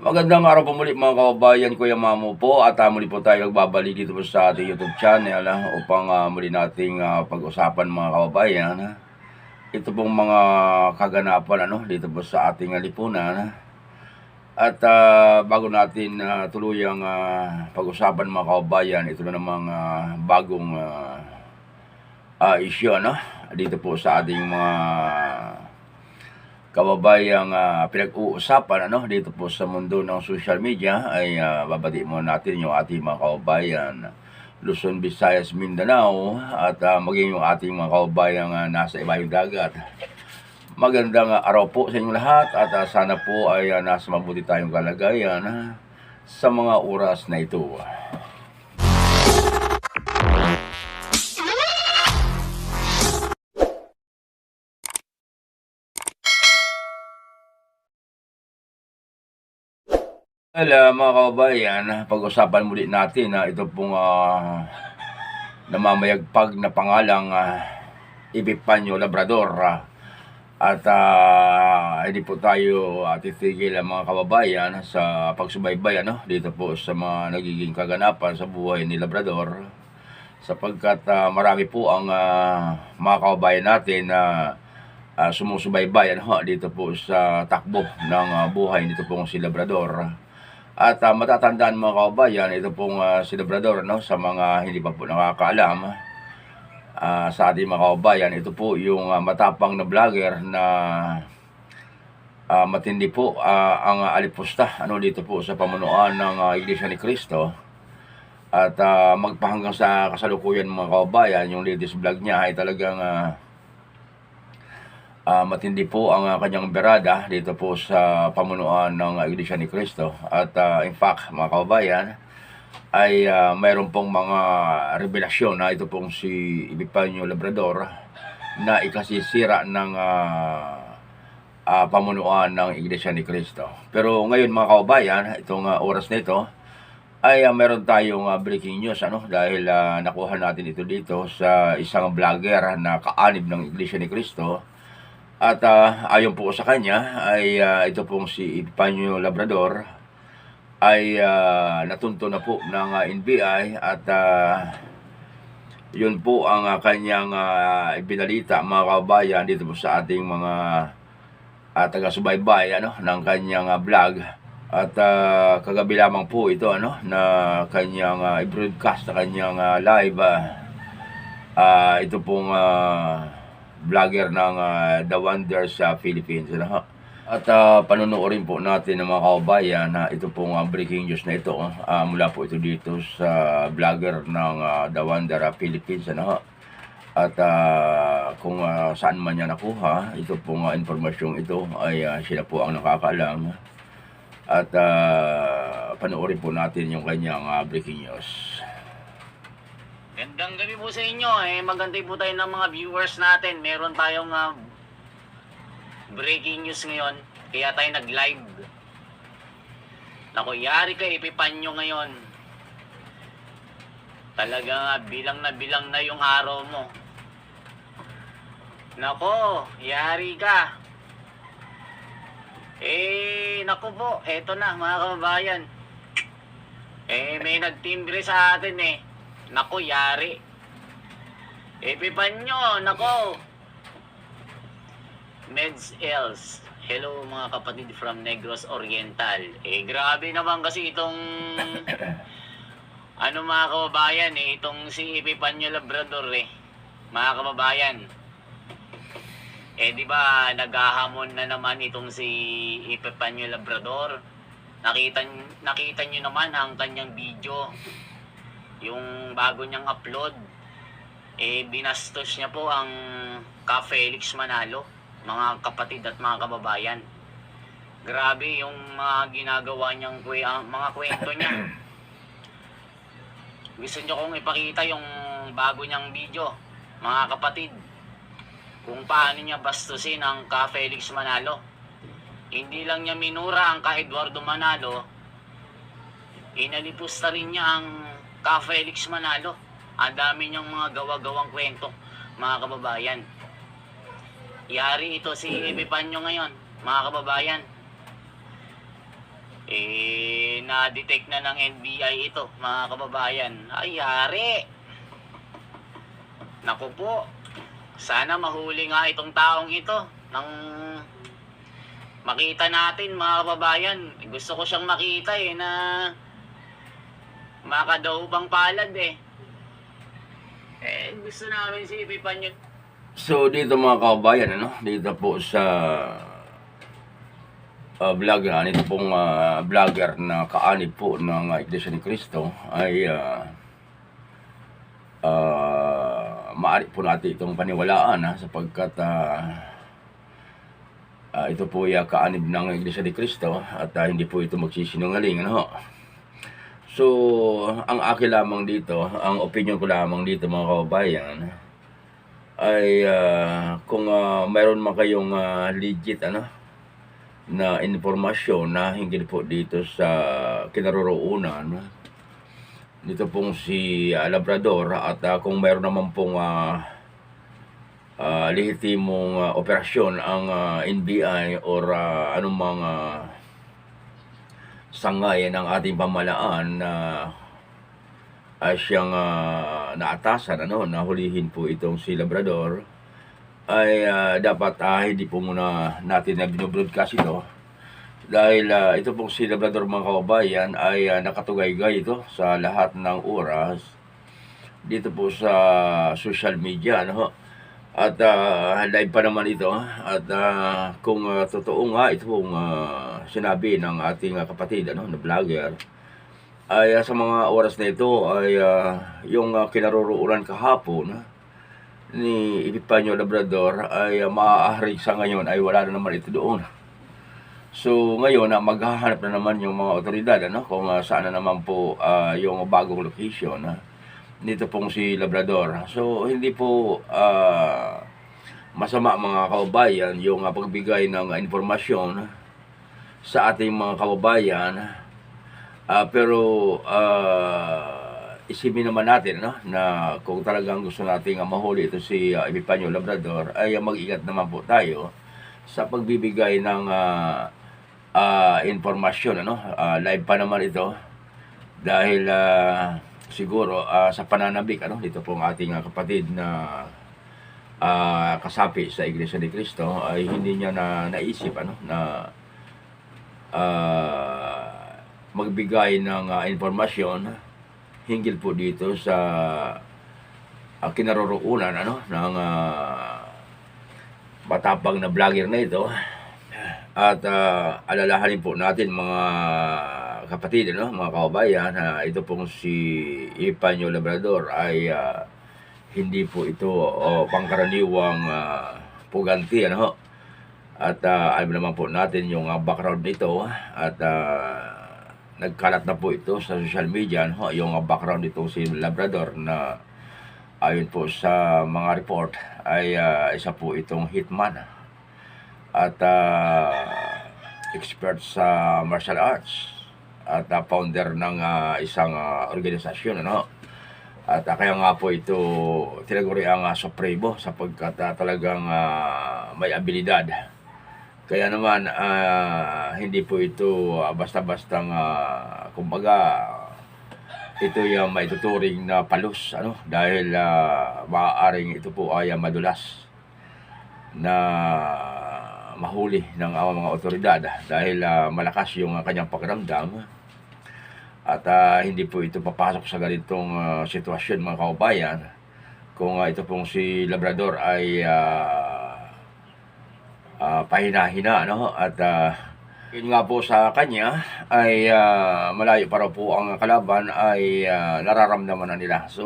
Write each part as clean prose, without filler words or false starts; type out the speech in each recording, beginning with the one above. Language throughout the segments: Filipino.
Magandang araw po muli mga kababayan, Kuya Mamo po at muli po tayo nagbabalik dito po sa ating YouTube channel upang muli nating pag-usapan mga kababayan. Ito pong mga kaganapan dito po sa ating lipunan. At bago natin tuluyang pag-usapan mga kababayan, ito na namang bagong issue dito po sa ating mga kababayang pinag-uusapan dito po sa mundo ng social media ay babati muna natin yung ating mga kababayan Luzon, Visayas, Mindanao at maging yung ating mga kababayang nasa ibayong dagat. Magandang araw po sa inyong lahat at sana po ay nasa mabuti tayong kalagayan sa mga oras na ito. Mga kababayan, pag-usapan muli natin ito pong namamayagpag na pangalang Epifanio Labrador at hindi po tayo titigil mga kababayan sa pagsubaybay dito po sa mga nagiging kaganapan sa buhay ni Labrador sapagkat marami po ang mga kababayan natin na sumusubaybay dito po sa takbo ng buhay nito pong si Labrador. At matatandaan mga kababayan, ito pong si Labrador sa mga hindi pa po nakakaalam sa ating mga kababayan, ito po yung matapang na vlogger na matindi po ang alipusta dito po sa pamunuan ng Iglesia ni Cristo. At magpahanggang sa kasalukuyan mga kababayan, yung latest vlog niya ay talagang matindi po ang kanyang berada dito po sa pamunuan ng Iglesia ni Cristo. At in fact mga kababayan ay mayroon pong mga revelasyon na ito pong si Epifanio Labrador na ikasisira ng pamunuan ng Iglesia ni Cristo. Pero ngayon mga kababayan, itong oras na ito ay meron tayong breaking news dahil nakuha natin ito dito sa isang vlogger na kaanib ng Iglesia ni Cristo. At ayon po sa kanya ay ito pong si Epifanio Labrador ay natunto na po ng NBI at yun po ang kanyang ibinalita mga kababayan dito po sa ating mga taga-subaybay ng kanyang vlog. At kagabi lamang po ito na kanyang i-broadcast na kanyang live ito pong vlogger ng The Wonders sa Philippines. At panunuorin po natin ng mga kababayan ito pong breaking news na ito mula po ito dito sa vlogger ng The Wonder Philippines. At kung saan man niya nakuha ito pong impormasyong ito ay sila po ang nakakaalam. At panuorin po natin yung kanyang breaking news. Gandang gabi po sa inyo. Magantay po tayo ng mga viewers natin. Meron tayong breaking news ngayon. Kaya tayo nag-live. Naku, yari ka Epifanio ngayon. Talaga bilang na yung araw mo. Nako, yari ka. Naku po, eto na mga kababayan. May nagtimbre sa atin Nako, yari. Epifanio, nako. Meds Els. Hello mga kapatid from Negros Oriental. Grabe naman kasi itong mga kababayan itong si Epifanio Labrador mga kababayan. Di ba naghahamon na naman itong si Epifanio Labrador. Nakita nyo naman ang kanyang video. Yung bago niyang upload, binastos niya po ang Ka Felix Manalo, mga kapatid at mga kababayan. Grabe yung mga ginagawa niyang mga kwento niya. Gusto niyo kong ipakita yung bago niyang video, mga kapatid, kung paano niya bastusin ang Ka Felix Manalo. Hindi lang niya minura ang Ka Eduardo Manalo, inalipusta rin niya ang Ka Felix Manalo. Ang dami niyang mga gawa-gawang kwento, mga kababayan. Yari ito si Epifanio ngayon, mga kababayan. na-detect na ng NBI ito, mga kababayan. Ay, yari. Naku po, sana mahuli nga itong taong ito nang makita natin, mga kababayan. Gusto ko siyang makita na makadaupang palad gusto namin si Epifanio. So dito mga kababayan, dito po sa vlogger, ito pong vlogger na kaanib po ng Iglesia ni Cristo ay maaari po natin itong paniwalaan sapagkat ito po ay kaanib ng Iglesia ni Cristo at hindi po ito magsisinungaling. So, ang akin lamang dito, ang opinion ko lamang dito mga kababayan, ay kung mayroon man kayong legit na informasyon na hinggil po dito sa kinaroroonan dito pong si Labrador at kung mayroon naman pong lehitimong operasyon ang NBI or anumang sangay ng ating pamahalaan na siyang naatasan, na hulihin po itong si Labrador, ay dapat hindi po muna natin na binobroadcast ito dahil ito pong si Labrador mga kababayan ay nakatugaygay ito sa lahat ng oras dito po sa social media, at live pa naman ito at kung totoo nga itong sinabi ng ating kapatid na vlogger ay sa mga oras na ito ay yung kinaroroonan kahapon ni Epifanio Labrador ay maaari sa ngayon ay wala na naman ito doon. So ngayon maghahanap na naman yung mga otoridad kung saan na naman po yung bagong location dito pong si Labrador. So hindi po masama mga kababayan yung pagbigay ng informasyon sa ating mga kababayan, pero isipin naman natin na kung talagang gusto nating mahuli ito si Epifanio Labrador ay mag-ingat naman po tayo sa pagbibigay ng informasyon. Live pa naman ito dahil siguro sa pananabik dito pong ating kapatid na kasapi sa Iglesia ni Cristo ay hindi niya naisip na magbigay ng informasyon hinggil po dito sa kinaroroonan ng matapang na vlogger na ito. At alalahanin po natin mga kapatid, mga kababayan, ito pong si Epifanio Labrador ay hindi po ito pangkaraniwang puganti, at alam naman po natin yung background nito at nagkalat na po ito sa social media, yung background nito si Labrador na ayon po sa mga report ay isa po itong hitman at expert sa martial arts at founder ng isang organisasyon, at kaya nga po ito tinaguri ang Supremo sapagkat talagang may abilidad. Kaya naman hindi po ito basta-bastang kumbaga ito yung maituturing na palus, dahil maaaring ito po ay madulas na mahuli ng mga otoridad dahil malakas yung kanyang pakiramdam at hindi po ito papasok sa ganitong sitwasyon mga kababayan kung ito pong si Labrador ay pahina-hina, at yun nga po sa kanya ay malayo para po ang kalaban ay nararamdaman na nila. So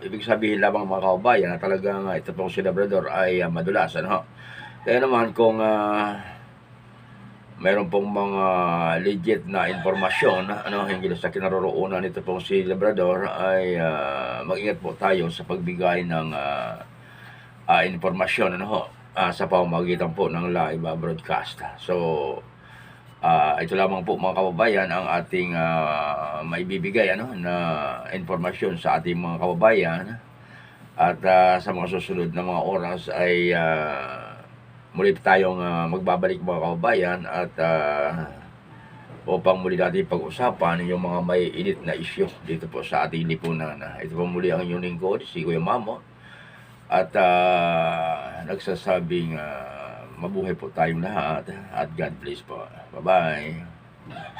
ibig sabihin lamang mga kababayan na talagang ito pong si Labrador ay madulas, Kaya naman kung mayroon pong mga legit na informasyon hinggil sa kinaroroonan nito pong si Labrador ay mag-ingat po tayo sa pagbigay ng informasyon sa pamamagitan po ng live broadcast. So ito lamang po mga kababayan ang ating maibibigay na informasyon sa ating mga kababayan, at sa mga susunod na mga oras ay muli tayong magbabalik mga kababayan at upang muli natin pag-usapan yung mga may init na isyu dito po sa ating lipunan. Ito po muli ang inyong lingkod, si Kuya Mamo, at nagsasabing mabuhay po tayong lahat at God bless po. Bye-bye.